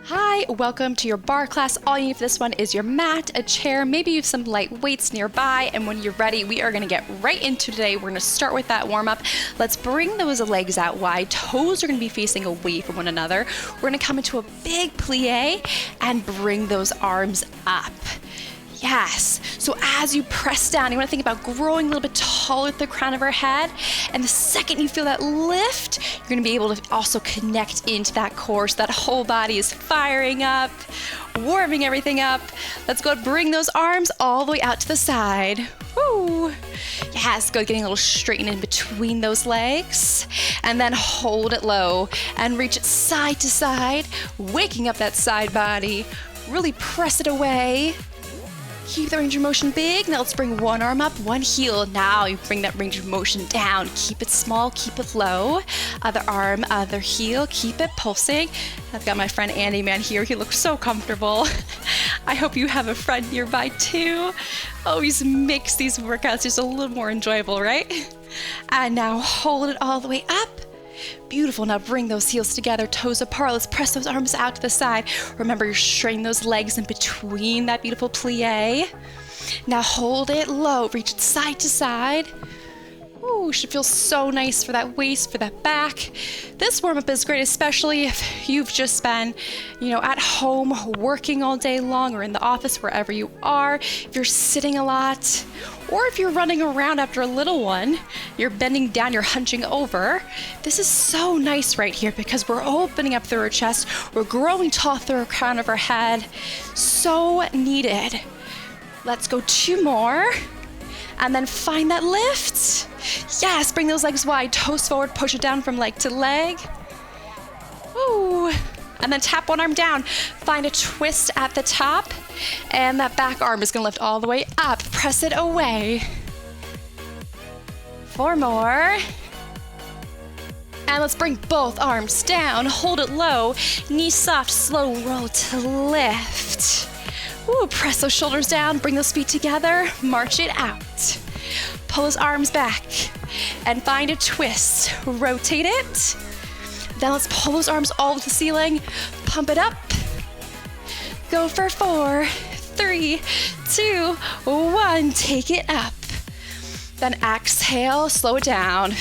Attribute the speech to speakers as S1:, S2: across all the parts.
S1: Hi, welcome to your barre class. All you need for this one is your mat, a chair, maybe you have some light weights nearby, and when you're ready, we are gonna get right into today. We're gonna start with that warm-up. Let's bring those legs out wide. Toes are gonna be facing away from one another. We're gonna come into a big plie and bring those arms up. Yes, so as you press down, you wanna think about growing a little bit taller at the crown of our head, and the second you feel that lift, you're gonna be able to also connect into that core so that whole body is firing up, warming everything up. Let's go and bring those arms all the way out to the side. Woo! Yes, good, getting a little straightened in between those legs, and then hold it low and reach it side to side, waking up that side body. Really press it away. Keep the range of motion big. Now let's bring one arm up, one heel. Now you bring that range of motion down. Keep it small, keep it low. Other arm, other heel, keep it pulsing. I've got my friend Andy Man here. He looks so comfortable. I hope you have a friend nearby too. Always makes these workouts just a little more enjoyable, right? And now hold it all the way up. Beautiful. Now bring those heels together, toes apart. Let's press those arms out to the side. Remember, you're straightening those legs in between that beautiful plie. Now hold it low, reach it side to side. Ooh, should feel so nice for that waist, for that back. This warm-up is great, especially if you've just been, at home working all day long or in the office, wherever you are. If you're sitting a lot, or if you're running around after a little one, you're bending down, you're hunching over. This is so nice right here because we're opening up through our chest. We're growing tall through the crown of our head. So needed. Let's go 2 more. And then find that lift. Yes, bring those legs wide, toes forward, push it down from leg to leg. Woo. And then tap one arm down. Find a twist at the top, and that back arm is gonna lift all the way up. Press it away. 4 more. And let's bring both arms down, hold it low, knee soft, slow roll to lift. Ooh, press those shoulders down, bring those feet together, march it out. Pull those arms back and find a twist. Rotate it. Then let's pull those arms all to the ceiling, pump it up. Go for 4, 3, 2, 1, take it up. Then exhale, slow it down.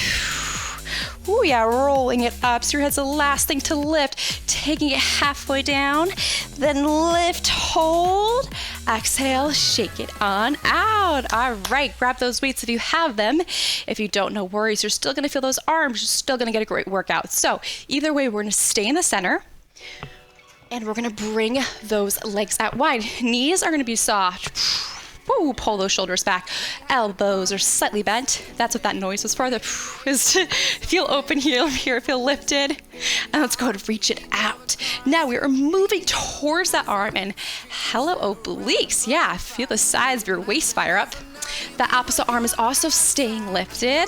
S1: Ooh, yeah, rolling it up so your head's the last thing to lift. Taking it halfway down, then lift, hold, exhale, shake it on out. All right, grab those weights if you have them. If you don't, no worries. You're still gonna feel those arms. You're still gonna get a great workout. So either way, we're gonna stay in the center and we're gonna bring those legs out wide. Knees are gonna be soft. Woo, pull those shoulders back. Elbows are slightly bent. That's what that noise was for. Is to feel open here, feel lifted. And let's go to reach it out. Now we are moving towards that arm and hello obliques. Yeah, feel the sides of your waist fire up. The opposite arm is also staying lifted.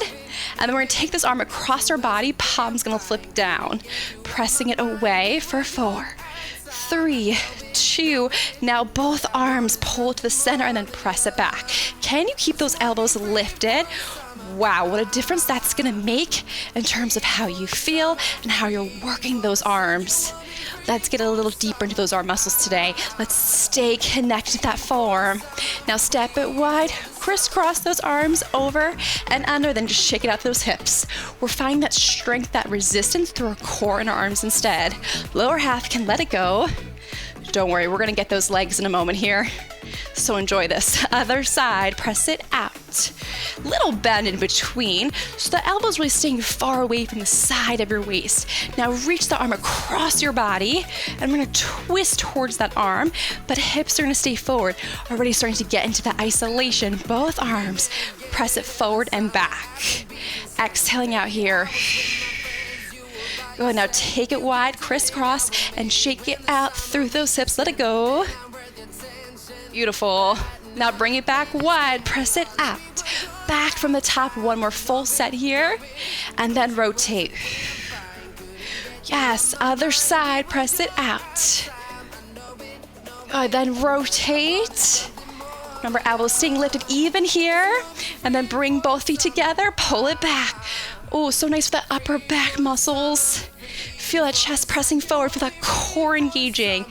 S1: And then we're gonna take this arm across our body. Palm's gonna flip down. Pressing it away for 4, 3, 2. Now both arms pull to the center and then press it back. Can you keep those elbows lifted? Wow, what a difference that's gonna make in terms of how you feel and how you're working those arms. Let's get a little deeper into those arm muscles today. Let's stay connected to that forearm. Now step it wide, crisscross those arms over and under, then just shake it out those hips. We're finding that strength, that resistance through our core and our arms instead. Lower half can let it go. Don't worry, we're gonna get those legs in a moment here. So enjoy this. Other side, press it out. Little bend in between, so the elbow's really staying far away from the side of your waist. Now reach the arm across your body, and we're gonna twist towards that arm, but hips are gonna stay forward. Already starting to get into that isolation. Both arms, press it forward and back. Exhaling out here. Go ahead, now take it wide, crisscross, and shake it out through those hips. Let it go. Beautiful. Now bring it back wide, press it out. Back from the top, one more full set here, and then rotate. Yes, other side, press it out. Good, then rotate. Remember, elbows staying lifted even here, and then bring both feet together, pull it back. Oh, so nice for the upper back muscles. Feel that chest pressing forward, feel that core engaging.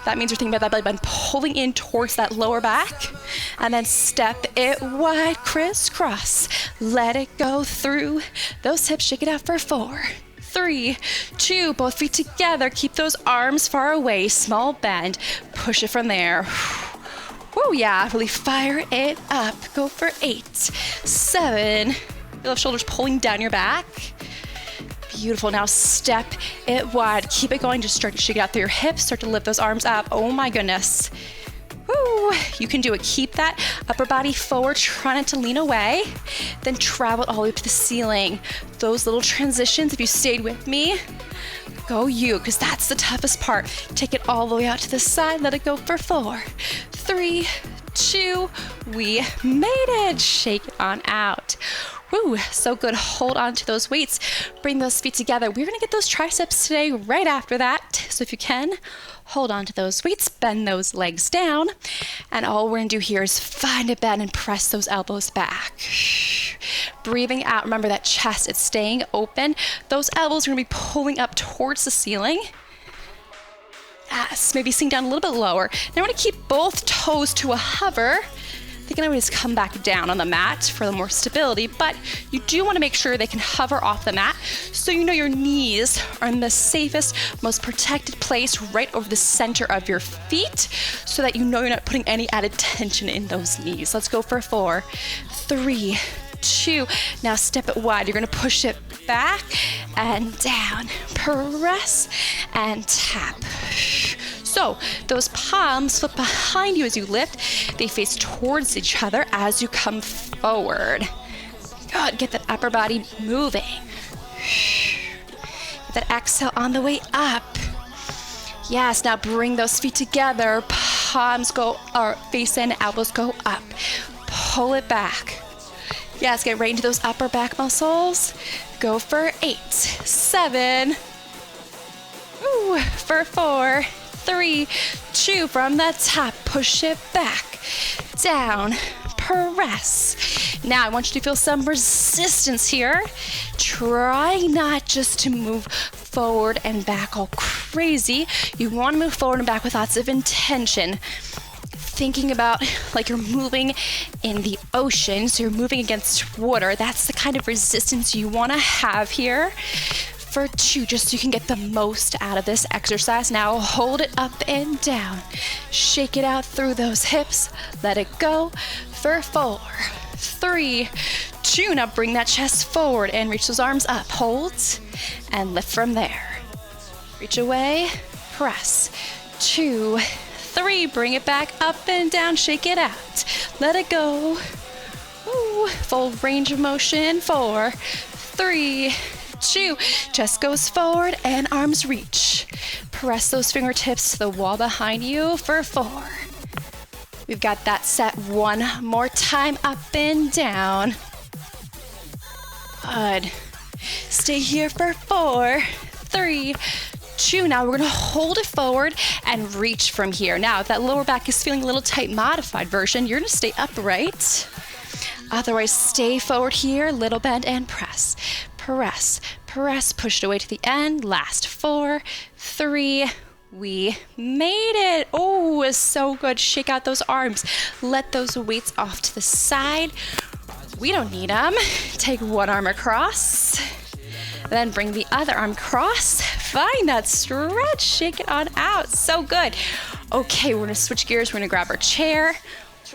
S1: That means you're thinking about that belly button pulling in towards that lower back. And then step it wide, crisscross. Let it go through those hips. Shake it out for 4, 3, 2, both feet together. Keep those arms far away. Small bend. Push it from there. Woo, yeah, really fire it up. Go for 8, 7. Feel those shoulders pulling down your back. Beautiful. Now step it wide. Keep it going. Just start to shake it out through your hips. Start to lift those arms up. Oh my goodness. Woo. You can do it. Keep that upper body forward. Try not to lean away. Then travel all the way up to the ceiling. Those little transitions, if you stayed with me, go you, because that's the toughest part. Take it all the way out to the side. Let it go for 4, 3, 2. We made it. Shake it on out. Woo, so good. Hold on to those weights. Bring those feet together. We're gonna get those triceps today right after that. So if you can, hold on to those weights, bend those legs down. And all we're gonna do here is find a bend and press those elbows back. Breathing out, remember that chest, it's staying open. Those elbows are gonna be pulling up towards the ceiling. Yes, maybe sink down a little bit lower. Now we're gonna keep both toes to a hover. They can always come back down on the mat for more stability, but you do want to make sure they can hover off the mat so you know your knees are in the safest, most protected place right over the center of your feet so that you know you're not putting any added tension in those knees. Let's go for 4, 3, 2. Now step it wide. You're going to push it back and down. Press and tap. So those palms flip behind you as you lift. They face towards each other as you come forward. Good. Get that upper body moving. Get that exhale on the way up. Yes, now bring those feet together. Palms go or face in, elbows go up. Pull it back. Yes, get right into those upper back muscles. Go for 8, 7. Ooh, for 4, 3, 2. From the top, push it back, down, press. Now I want you to feel some resistance here. Try not just to move forward and back all crazy. You want to move forward and back with lots of intention. Thinking about like you're moving in the ocean, so you're moving against water. That's the kind of resistance you want to have here. For 2, just so you can get the most out of this exercise. Now hold it up and down. Shake it out through those hips. Let it go. For 4, 3, 2. Now bring that chest forward and reach those arms up. Hold and lift from there. Reach away, press. 2, 3. Bring it back up and down. Shake it out. Let it go. Ooh, full range of motion. 4, 3, 2. Chest goes forward and arms reach. Press those fingertips to the wall behind you for 4. We've got that set one more time, up and down. Good. Stay here for 4, 3, 2. Now we're gonna hold it forward and reach from here. Now, if that lower back is feeling a little tight, modified version, you're gonna stay upright. Otherwise, stay forward here, little bend and press. Press, press, push it away to the end. Last 4, 3, we made it. Oh, it's so good. Shake out those arms. Let those weights off to the side. We don't need them. Take one arm across. Then bring the other arm across. Find that stretch. Shake it on out. So good. Okay, we're gonna switch gears. We're gonna grab our chair.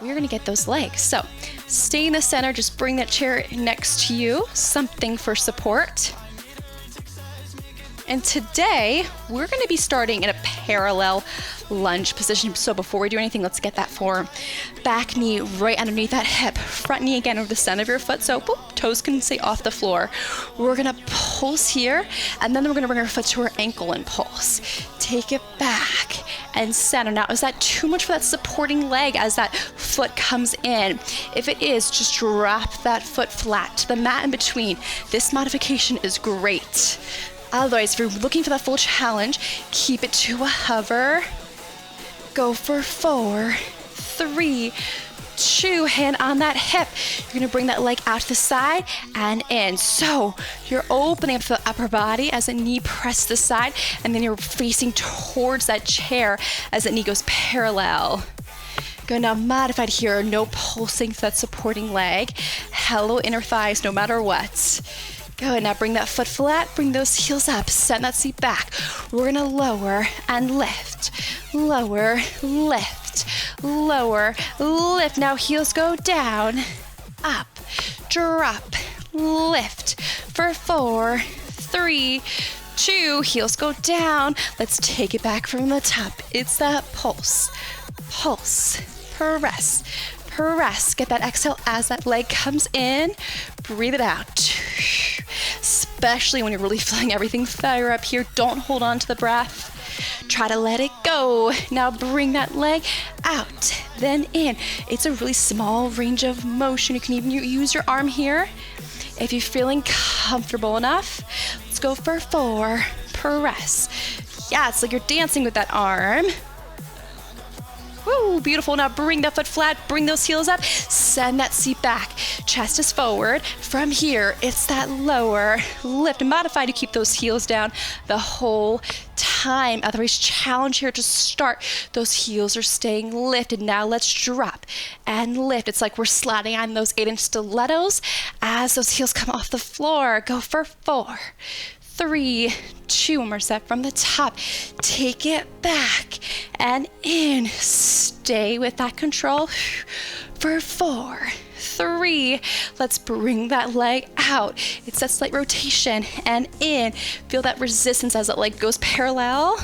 S1: We're gonna get those legs. So stay in the center, just bring that chair next to you, something for support. And today, we're gonna be starting in a parallel lunge position. So before we do anything, let's get that form. Back knee right underneath that hip, front knee again over the center of your foot, so boop, toes can stay off the floor. We're gonna pulse here, and then we're gonna bring our foot to our ankle and pulse. Take it back and center. Now, is that too much for that supporting leg as that foot comes in? If it is, just drop that foot flat to the mat in between. This modification is great. Otherwise, if you're looking for that full challenge, keep it to a hover. Go for 4, 3, 2, hand on that hip. You're gonna bring that leg out to the side and in. So you're opening up the upper body as the knee presses the side, and then you're facing towards that chair as the knee goes parallel. Good, now modified here, no pulsing for that supporting leg. Hello inner thighs, no matter what. Good, now bring that foot flat, bring those heels up, send that seat back. We're gonna lower and lift, lower, lift, lower, lift. Now heels go down, up, drop, lift for 4, 3, 2, heels go down. Let's take it back from the top. It's that pulse, pulse, press, press. Get that exhale as that leg comes in. Breathe it out. Especially when you're really feeling everything fire up here, don't hold on to the breath. Try to let it go. Now bring that leg out, then in. It's a really small range of motion. You can even use your arm here if you're feeling comfortable enough. Let's go for 4, press. Yeah, it's like you're dancing with that arm. Woo, beautiful. Now bring that foot flat, bring those heels up, send that seat back. Chest is forward. From here, it's that lower lift. Modify to keep those heels down the whole time. Otherwise, challenge here to start. Those heels are staying lifted. Now let's drop and lift. It's like we're sliding on those 8-inch stilettos as those heels come off the floor. Go for 4, 3, 2, one more set from the top. Take it back and in. Stay with that control for 4, 3. Let's bring that leg out. It's that slight rotation and in. Feel that resistance as that leg goes parallel.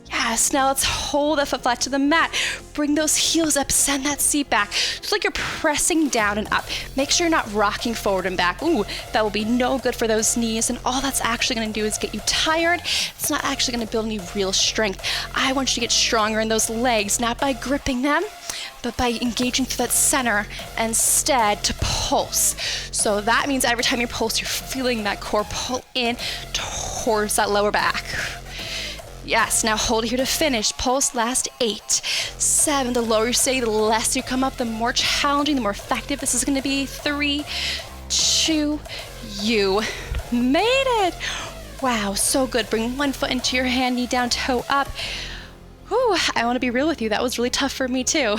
S1: Yes, now let's hold that foot flat to the mat. Bring those heels up, send that seat back. Just like you're pressing down and up. Make sure you're not rocking forward and back. Ooh, that will be no good for those knees, and all that's actually gonna do is get you tired. It's not actually gonna build any real strength. I want you to get stronger in those legs, not by gripping them, but by engaging through that center instead to pulse. So that means every time you pulse, you're feeling that core pull in towards that lower back. Yes, now hold it here to finish. Pulse, last 8, 7. The lower you stay, the less you come up, the more challenging, the more effective this is gonna be. 3, 2, you made it. Wow, so good. Bring one foot into your hand, knee down, toe up. Whew, I wanna be real with you. That was really tough for me too.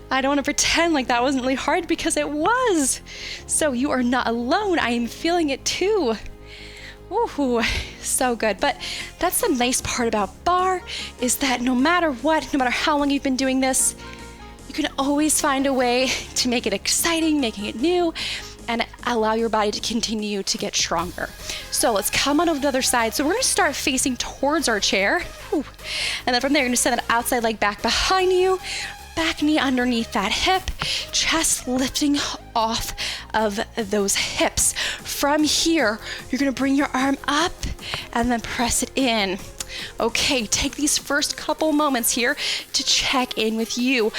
S1: I don't wanna pretend like that wasn't really hard because it was. So you are not alone. I am feeling it too. Ooh, so good. But that's the nice part about barre, is that no matter what, no matter how long you've been doing this, you can always find a way to make it exciting, making it new, and allow your body to continue to get stronger. So let's come on over to the other side. So we're gonna start facing towards our chair. Ooh. And then from there, you're gonna send that outside leg back behind you, back knee underneath that hip, chest lifting off of those hips. From here, you're gonna bring your arm up and then press it in. Okay, take these first couple moments here to check in with you.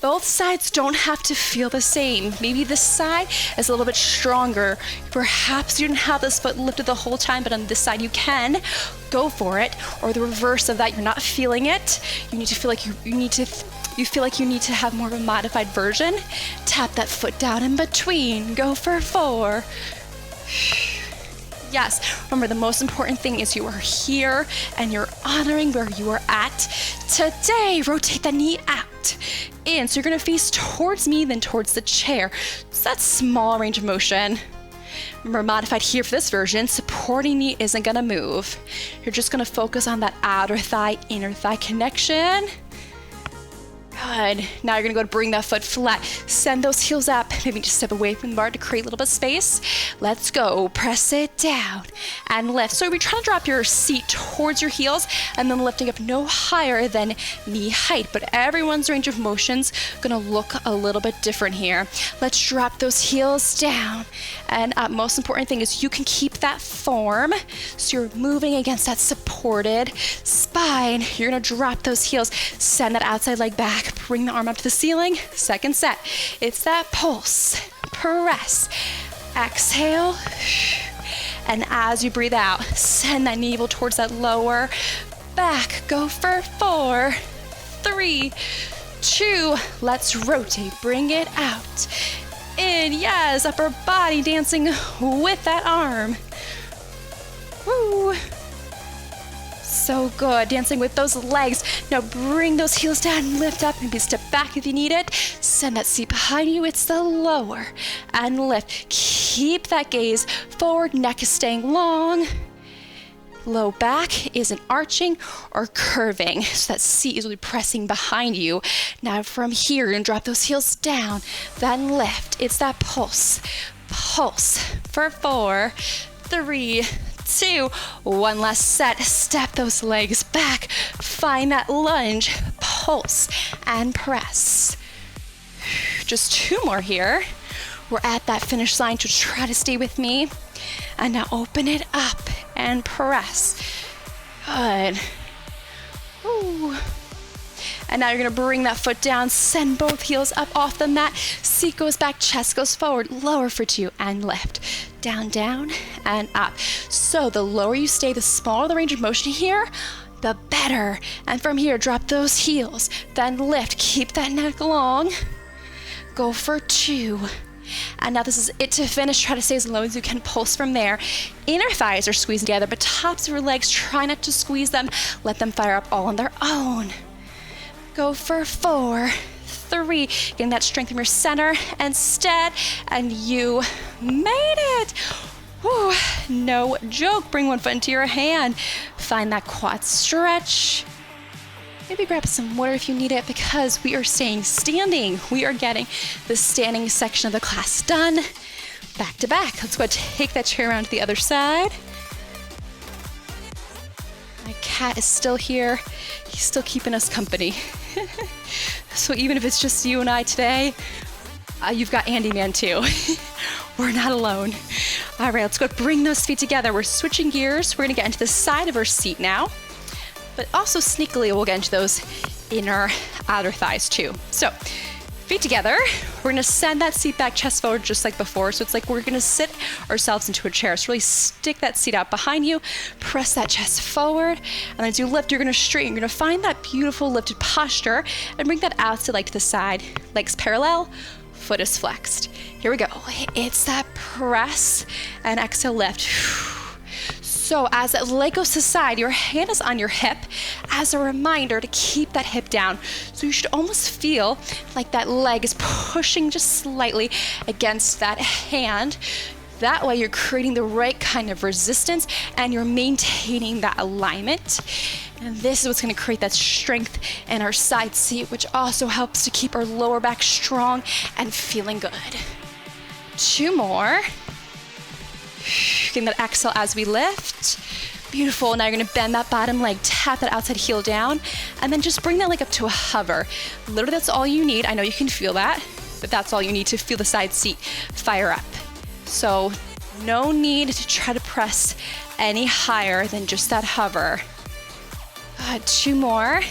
S1: Both sides don't have to feel the same. Maybe this side is a little bit stronger. Perhaps you didn't have this foot lifted the whole time, but on this side you can. Go for it. Or the reverse of that, you're not feeling it. You need to feel like you feel like you need to have more of a modified version. Tap that foot down in between. Go for 4. Yes, remember the most important thing is you are here and you're honoring where you are at today. Rotate the knee out, in. So you're gonna face towards me, then towards the chair. It's that small range of motion. Remember, modified here for this version, supporting knee isn't gonna move. You're just gonna focus on that outer thigh, inner thigh connection. Good. Now you're gonna go to bring that foot flat. Send those heels up. Maybe just step away from the bar to create a little bit of space. Let's go. Press it down and lift. So we're trying to drop your seat towards your heels and then lifting up no higher than knee height. But everyone's range of motion's gonna look a little bit different here. Let's drop those heels down. And most important thing is you can keep that form. So you're moving against that supported spine. You're gonna drop those heels. Send that outside leg back. Bring the arm up to the ceiling. Second set. It's that pulse. Press. Exhale. And as you breathe out, send that navel towards that lower back. Go for 4, 3, 2, let's rotate, bring it out. In, yes, upper body dancing with that arm. Woo. So good, dancing with those legs. Now bring those heels down, lift up, maybe step back if you need it. Send that seat behind you, it's the lower, and lift. Keep that gaze forward, neck is staying long. Low back isn't arching or curving, so that seat is really pressing behind you. Now from here, you're gonna drop those heels down, then lift. It's that pulse. Pulse for 4, 3, 2, one last set. Step those legs back. Find that lunge, pulse, and press. Just 2 more here. We're at that finish line, so try to stay with me. And now open it up and press. Good. Ooh. And now you're gonna bring that foot down, send both heels up off the mat. Seat goes back, chest goes forward, lower for 2, and lift. Down, down, and up. So the lower you stay, the smaller the range of motion here, the better. And from here, drop those heels, then lift. Keep that neck long. Go for 2. And now this is it to finish. Try to stay as low as you can, pulse from there. Inner thighs are squeezing together, but tops of your legs, try not to squeeze them. Let them fire up all on their own. Go for 4, 3, getting that strength from your center instead, and you made it. Whew, no joke. Bring one foot into your hand. Find that quad stretch. Maybe grab some water if you need it, because we are staying standing. We are getting the standing section of the class done. Back to back. Let's go take that chair around to the other side. My cat is still here. He's still keeping us company. So even if it's just you and I today, you've got Andy Man too. We're not alone. All right, let's go bring those feet together. We're switching gears. We're gonna get into the side of our seat now, but also sneakily we'll get into those inner outer thighs too. So feet together, we're gonna send that seat back, chest forward just like before. So it's like we're gonna sit ourselves into a chair. So really stick that seat out behind you, press that chest forward, and as you lift, you're gonna straighten. You're gonna find that beautiful lifted posture and bring that out to the side. Legs parallel, foot is flexed. Here we go. It's that press and exhale, lift. So as that leg goes to the side, your hand is on your hip as a reminder to keep that hip down. So you should almost feel like that leg is pushing just slightly against that hand. That way you're creating the right kind of resistance and you're maintaining that alignment. And this is what's gonna create that strength in our side seat, which also helps to keep our lower back strong and feeling good. 2 more. Getting that exhale as we lift. Beautiful. Now you're gonna bend that bottom leg, tap that outside heel down, and then just bring that leg up to a hover. Literally, that's all you need. I know you can feel that, but that's all you need to feel the side seat fire up. So no need to try to press any higher than just that hover. Good. 2 more.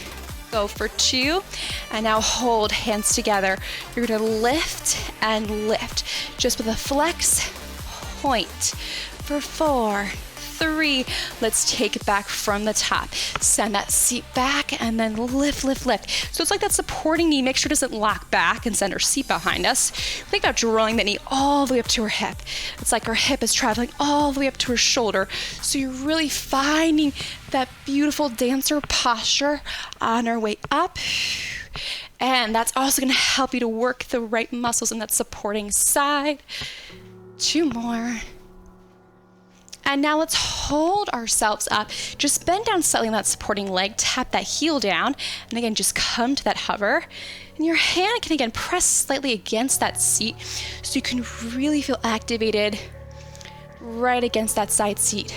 S1: Go for 2. And now hold hands together. You're gonna lift and lift just with a flex. Point for 4, 3. Let's take it back from the top. Send that seat back and then lift, lift, lift. So it's like that supporting knee. Make sure it doesn't lock back and send our seat behind us. Think about drawing the knee all the way up to our hip. It's like our hip is traveling all the way up to our shoulder. So you're really finding that beautiful dancer posture on our way up. And that's also gonna help you to work the right muscles in that supporting side. 2 more. And now let's hold ourselves up. Just bend down slightly on that supporting leg, tap that heel down, and again, just come to that hover. And your hand can again press slightly against that seat so you can really feel activated right against that side seat.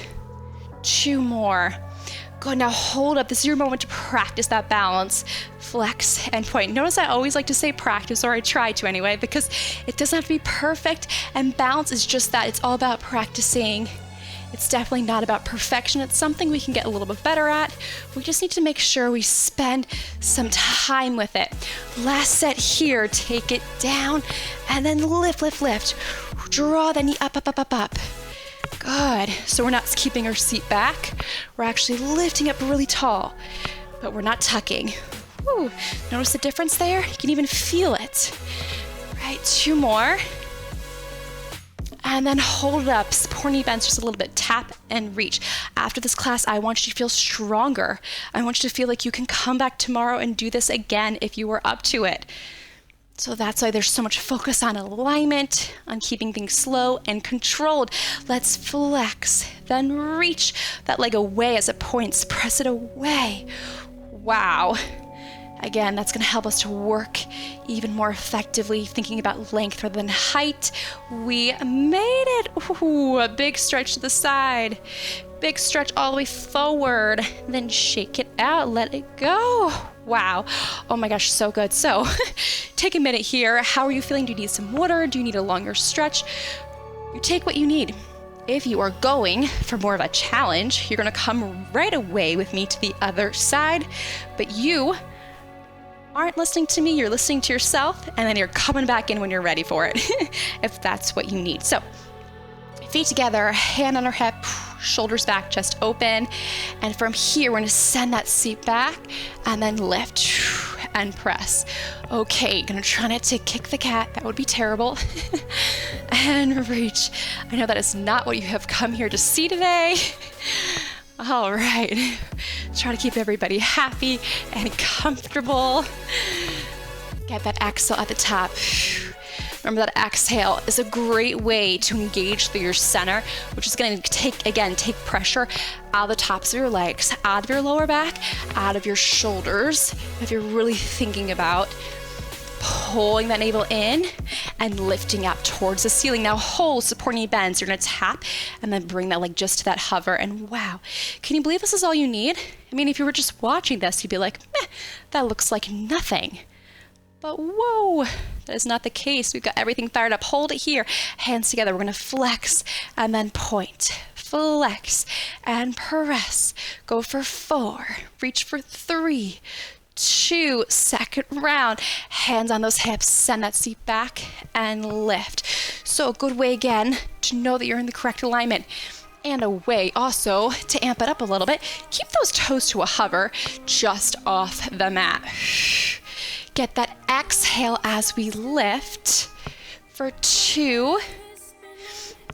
S1: 2 more. Good, now hold up. This is your moment to practice that balance. Flex and point. Notice I always like to say practice, or I try to anyway, because it doesn't have to be perfect, and balance is just that. It's all about practicing. It's definitely not about perfection. It's something we can get a little bit better at. We just need to make sure we spend some time with it. Last set here, take it down, and then lift, lift, lift. Draw the knee up, up, up, up, up. Good. So we're not keeping our seat back. We're actually lifting up really tall, but we're not tucking. Whew. Notice the difference there? You can even feel it. Right, 2 more. And then hold it up, support knee bends just a little bit, tap and reach. After this class, I want you to feel stronger. I want you to feel like you can come back tomorrow and do this again if you were up to it. So that's why there's so much focus on alignment, on keeping things slow and controlled. Let's flex, then reach that leg away as it points, press it away. Wow. Again, that's going to help us to work even more effectively, thinking about length rather than height. We made it. Ooh, a big stretch to the side. Big stretch all the way forward. Then shake it out. Let it go. Wow. Oh my gosh, so good. So take a minute here. How are you feeling? Do you need some water? Do you need a longer stretch? You take what you need. If you are going for more of a challenge, you're going to come right away with me to the other side. But you aren't listening to me, you're listening to yourself, and then you're coming back in when you're ready for it, if that's what you need. So, feet together, hand on our hip, shoulders back, chest open, and from here, we're gonna send that seat back, and then lift, and press. Okay, gonna try not to kick the cat, that would be terrible. And reach. I know that is not what you have come here to see today. All right, try to keep everybody happy and comfortable. Get that exhale at the top. Remember that exhale is a great way to engage through your center, which is going to take pressure out of the tops of your legs, out of your lower back, out of your shoulders. If you're really thinking about pulling that navel in and lifting up towards the ceiling. Now hold, support knee bends. You're gonna tap and then bring that leg just to that hover. And wow, can you believe this is all you need? I mean, if you were just watching this, you'd be like, that looks like nothing. But whoa, that is not the case. We've got everything fired up. Hold it here, hands together. We're gonna flex and then point. Flex and press. Go for 4, reach for 3, 2, second round, hands on those hips, send that seat back and lift. So a good way again to know that you're in the correct alignment, and a way also to amp it up a little bit, keep those toes to a hover just off the mat. Get that exhale as we lift for 2.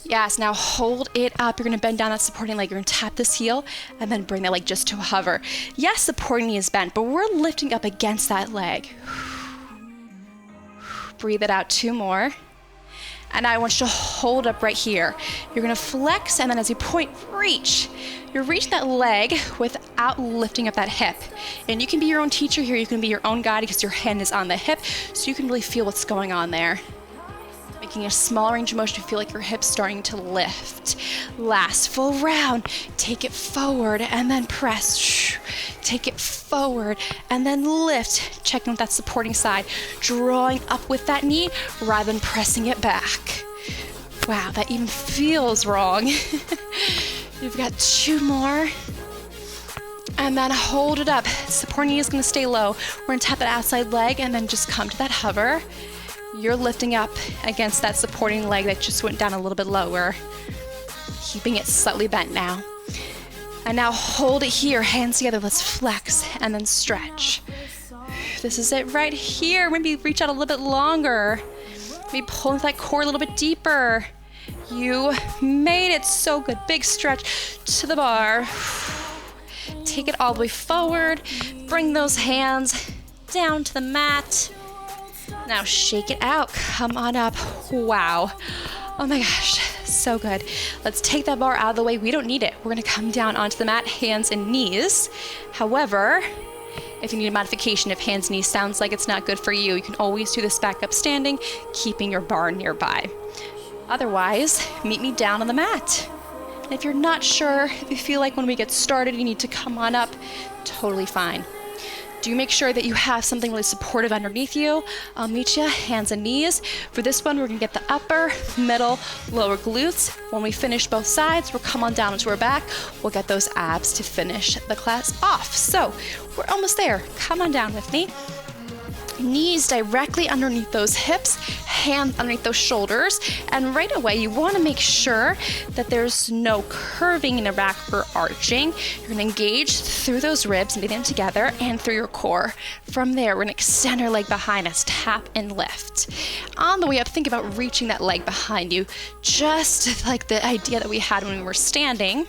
S1: Yes, now hold it up. You're gonna bend down that supporting leg. You're gonna tap this heel and then bring that leg just to a hover. Yes, supporting knee is bent, but we're lifting up against that leg. Breathe it out, 2 more. And I want you to hold up right here. You're gonna flex, and then as you point, reach. You're reaching that leg without lifting up that hip. And you can be your own teacher here. You can be your own guide because your hand is on the hip, so you can really feel what's going on there. Making a small range of motion to feel like your hips starting to lift. Last full round. Take it forward and then press. Take it forward and then lift. Checking with that supporting side. Drawing up with that knee rather than pressing it back. Wow, that even feels wrong. You've got 2 more. And then hold it up. Support knee is going to stay low. We're going to tap that outside leg and then just come to that hover. You're lifting up against that supporting leg that just went down a little bit lower. Keeping it slightly bent now. And now hold it here, hands together. Let's flex and then stretch. This is it right here. Maybe reach out a little bit longer. Maybe pull into that core a little bit deeper. You made it so good. Big stretch to the bar. Take it all the way forward. Bring those hands down to the mat. Now shake it out. Come on up. Wow. Oh my gosh, so good. Let's take that bar out of the way. We don't need it. We're gonna come down onto the mat, hands and knees. However, if you need a modification, if hands and knees sounds like it's not good for you, you can always do this back up standing, keeping your bar nearby. Otherwise, meet me down on the mat. And if you're not sure, if you feel like when we get started, you need to come on up, totally fine. Do make sure that you have something really supportive underneath you. I'll meet you hands and knees. For this one, we're gonna get the upper, middle, lower glutes. When we finish both sides, we'll come on down into our back. We'll get those abs to finish the class off. So we're almost there. Come on down with me. Knees directly underneath those hips, hands underneath those shoulders, and right away you want to make sure that there's no curving in your back or arching. You're going to engage through those ribs, knit them together, and through your core. From there, we're going to extend our leg behind us, tap and lift. On the way up, think about reaching that leg behind you, just like the idea that we had when we were standing,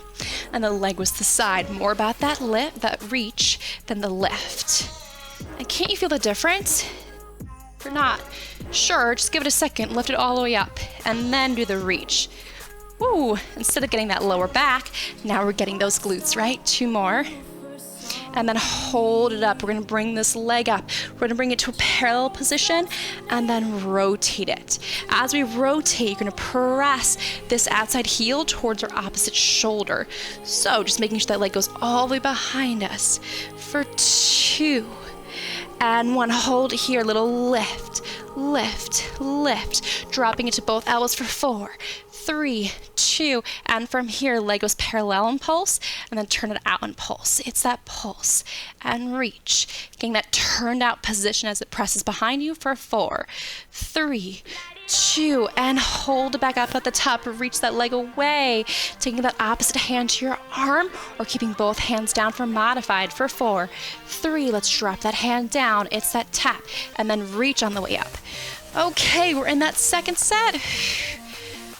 S1: and the leg was the side. More about that lift, that reach, than the lift. And can't you feel the difference? If you're not sure, just give it a second, lift it all the way up, and then do the reach. Woo! Instead of getting that lower back, now we're getting those glutes, right? 2 more. And then hold it up. We're gonna bring this leg up. We're gonna bring it to a parallel position and then rotate it. As we rotate, you're gonna press this outside heel towards our opposite shoulder. So just making sure that leg goes all the way behind us for 2. And 1, hold it here, little lift, lift, lift. Dropping it to both elbows for 4, 3, 2, and from here, leg goes parallel and pulse, and then turn it out and pulse. It's that pulse and reach. Getting that turned out position as it presses behind you for 4, 3, 2, and hold it back up at the top. Reach that leg away. Taking that opposite hand to your arm, or keeping both hands down for modified for 4, 3. Let's drop that hand down. It's that tap, and then reach on the way up. Okay, we're in that second set.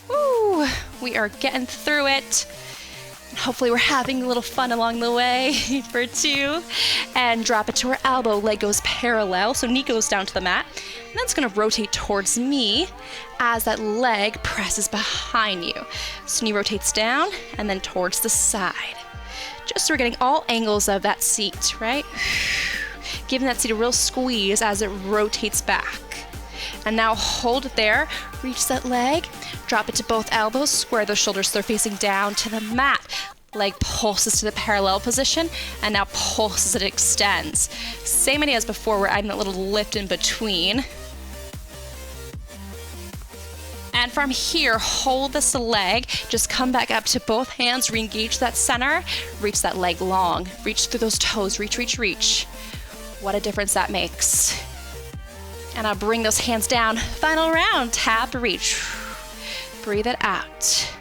S1: Woo, we are getting through it. Hopefully we're having a little fun along the way for 2. And drop it to our elbow. Leg goes parallel, so knee goes down to the mat. And then it's gonna rotate towards me as that leg presses behind you. So knee rotates down and then towards the side. Just so we're getting all angles of that seat, right? Giving that seat a real squeeze as it rotates back. And now hold it there, reach that leg, drop it to both elbows, square those shoulders so they're facing down to the mat. Leg pulses to the parallel position, and now pulses, it extends. Same idea as before, we're adding that little lift in between. And from here, hold this leg, just come back up to both hands, re-engage that center, reach that leg long, reach through those toes, reach, reach, reach. What a difference that makes. And I'll bring those hands down. Final round, tap, reach. Breathe it out.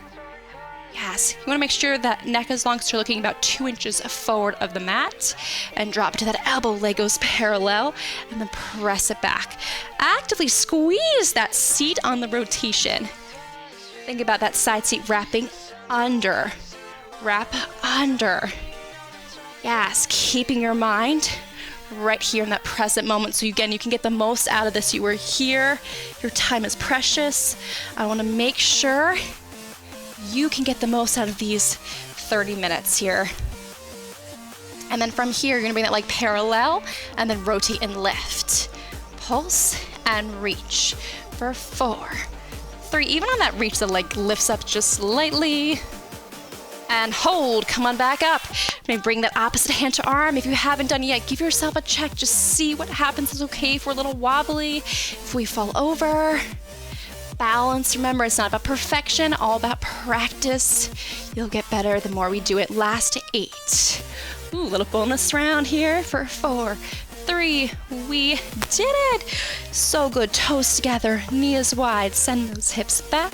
S1: Yes, you wanna make sure that neck is long, so you're looking about 2 inches forward of the mat. And drop it to that elbow, leg goes parallel, and then press it back. Actively squeeze that seat on the rotation. Think about that side seat wrapping under. Wrap under. Yes, keeping your mind right here in that present moment. So again, you can get the most out of this. You were here, your time is precious. I wanna make sure you can get the most out of these 30 minutes here. And then from here, you're gonna bring that leg parallel and then rotate and lift. Pulse and reach for 4, 3. Even on that reach, the leg lifts up just slightly. And hold, come on back up. Maybe bring that opposite hand to arm. If you haven't done it yet, give yourself a check. Just see what happens. It's okay if we're a little wobbly, if we fall over. Balance, remember, it's not about perfection, all about practice. You'll get better the more we do it. Last 8. Ooh, little bonus round here for 4, 3. We did it. So good, toes together, knees wide, send those hips back.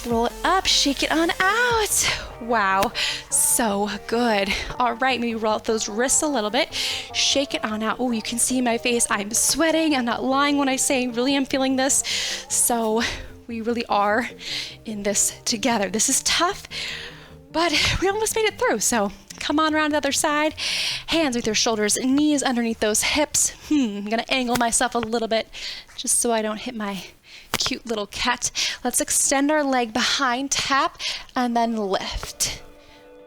S1: Roll it up, shake it on out. Wow, so good. All right, maybe roll out those wrists a little bit. Shake it on out. Oh, you can see my face. I'm sweating. I'm not lying when I say I really am feeling this. So we really are in this together. This is tough, but we almost made it through. So come on around to the other side. Hands with your shoulders, knees underneath those hips. I'm gonna angle myself a little bit just so I don't hit my cute little cat. Let's extend our leg behind, tap, and then lift.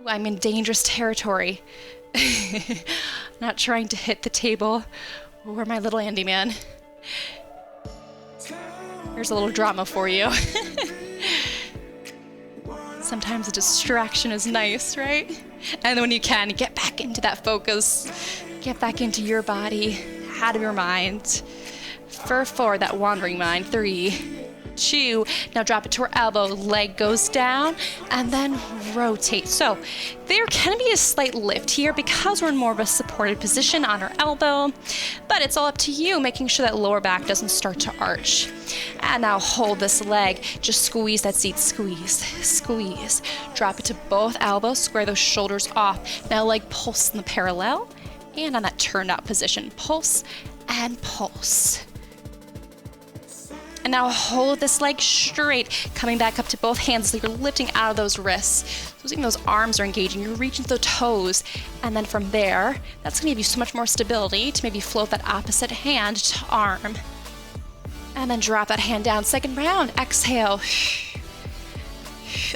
S1: Ooh, I'm in dangerous territory. Not trying to hit the table or my little Andy man. Here's a little drama for you. Sometimes a distraction is nice, right? And then when you can, get back into that focus. Get back into your body, out of your mind. For 4, that wandering mind. 3, 2. Now drop it to our elbow, leg goes down, and then rotate. So there can be a slight lift here because we're in more of a supported position on our elbow, but it's all up to you, making sure that lower back doesn't start to arch. And now hold this leg, just squeeze that seat, squeeze, squeeze. Drop it to both elbows, square those shoulders off. Now leg pulse in the parallel, and on that turned out position, pulse and pulse. And now hold this leg straight, coming back up to both hands so you're lifting out of those wrists. So even those arms are engaging, you're reaching the toes. And then from there, that's gonna give you so much more stability to maybe float that opposite hand to arm. And then drop that hand down. Second round, exhale.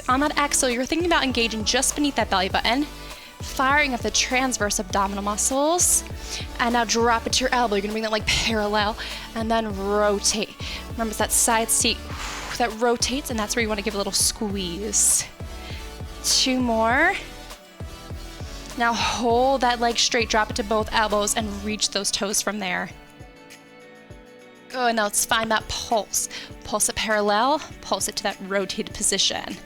S1: On that exhale, you're thinking about engaging just beneath that belly button, firing up the transverse abdominal muscles. And now drop it to your elbow. You're gonna bring that leg parallel and then rotate. Remember, it's that side seat that rotates, and that's where you wanna give a little squeeze. 2 more. Now hold that leg straight, drop it to both elbows, and reach those toes from there. Good, now let's find that pulse. Pulse it parallel, pulse it to that rotated position.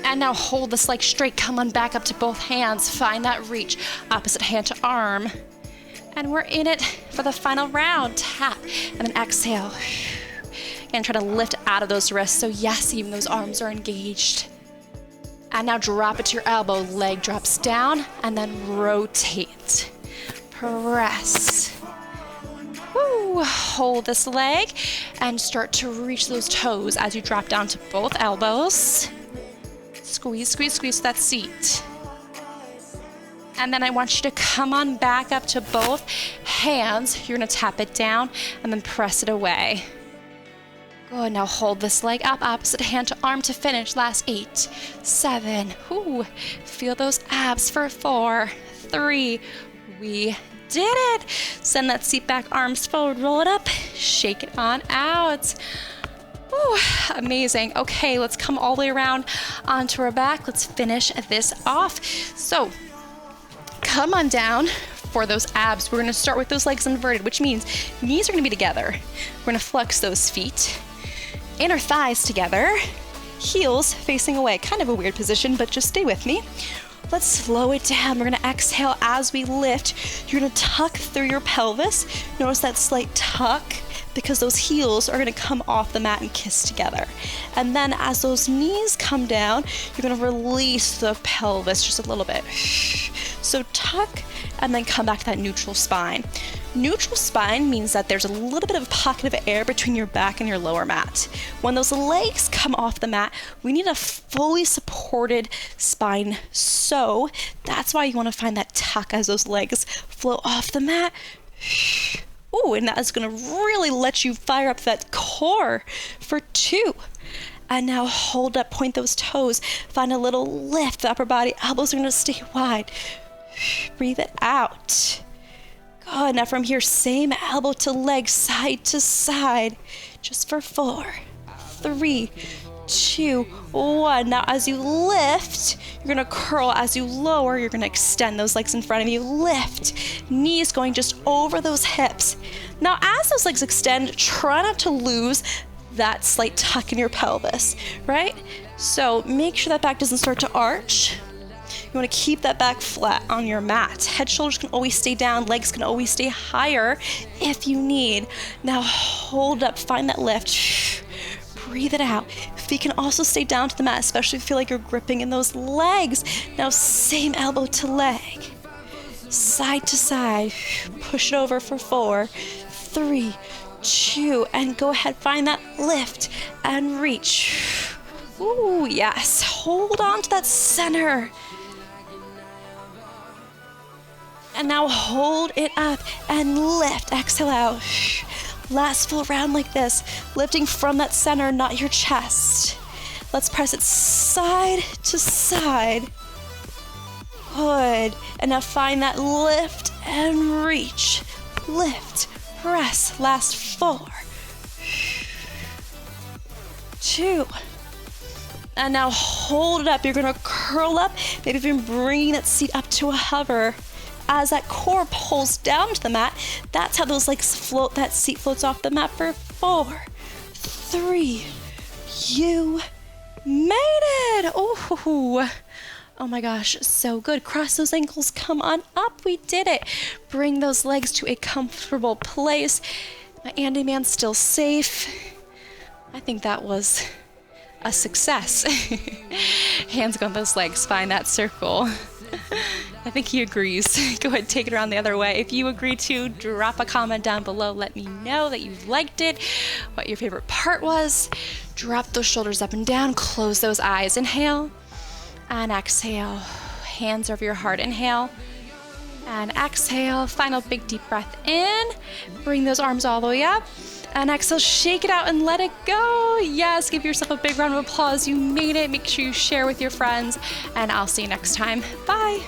S1: And now hold this leg straight, come on back up to both hands, find that reach, opposite hand to arm. And we're in it for the final round. Tap, and then exhale. And try to lift out of those wrists, so yes, even those arms are engaged. And now drop it to your elbow, leg drops down, and then rotate. Press. Woo. Hold this leg, and start to reach those toes as you drop down to both elbows. Squeeze, squeeze, squeeze that seat. And then I want you to come on back up to both hands. You're gonna tap it down and then press it away. Good, now hold this leg up, opposite hand to arm to finish. Last 8, 7, ooh, feel those abs for 4, 3, we did it. Send that seat back, arms forward, roll it up, shake it on out. Ooh, amazing. Okay, let's come all the way around onto our back. Let's finish this off. So, come on down for those abs. We're gonna start with those legs inverted, which means knees are gonna be together. We're gonna flex those feet, inner thighs together, heels facing away. Kind of a weird position, but just stay with me. Let's slow it down. We're gonna exhale as we lift. You're gonna tuck through your pelvis. Notice that slight tuck, because those heels are gonna come off the mat and kiss together. And then as those knees come down, you're gonna release the pelvis just a little bit. So tuck, and then come back to that neutral spine. Neutral spine means that there's a little bit of a pocket of air between your back and your lower mat. When those legs come off the mat, we need a fully supported spine. So that's why you wanna find that tuck as those legs flow off the mat. Ooh, and that is gonna really let you fire up that core for 2. And now hold up, point those toes, find a little lift, the upper body, elbows are gonna stay wide. Breathe it out. Good, now from here, same elbow to leg, side to side, just for 4, 3, 2, 1. Now as you lift, you're gonna curl. As you lower, you're gonna extend those legs in front of you. Lift, knees going just over those hips. Now as those legs extend, try not to lose that slight tuck in your pelvis, right? So make sure that back doesn't start to arch. You wanna keep that back flat on your mat. Head, shoulders can always stay down, legs can always stay higher if you need. Now hold up, find that lift. Breathe it out. Feet can also stay down to the mat, especially if you feel like you're gripping in those legs. Now same elbow to leg. Side to side. Push it over for 4, 3, 2, and go ahead, find that lift and reach. Ooh, yes. Hold on to that center. And now hold it up and lift. Exhale out. Last full round like this, lifting from that center, not your chest. Let's press it side to side. Good. And now find that lift and reach. Lift, press. Last 4, 2. And now hold it up. You're gonna curl up, maybe even bringing that seat up to a hover. as that core pulls down to the mat, that's how those legs float, that seat floats off the mat for 4, 3, you made it. Oh my gosh, so good. Cross those ankles, come on up, we did it. Bring those legs to a comfortable place. My Andy Man's still safe. I think that was a success. Hands go on those legs, find that circle. I think he agrees. Go ahead, take it around the other way. If you agree to, drop a comment down below. Let me know that you liked it, what your favorite part was. Drop those shoulders up and down, close those eyes. Inhale and exhale. Hands over your heart. Inhale and exhale. Final big deep breath in. Bring those arms all the way up. And exhale, shake it out and let it go. Yes, give yourself a big round of applause. You made it. Make sure you share with your friends. And I'll see you next time. Bye.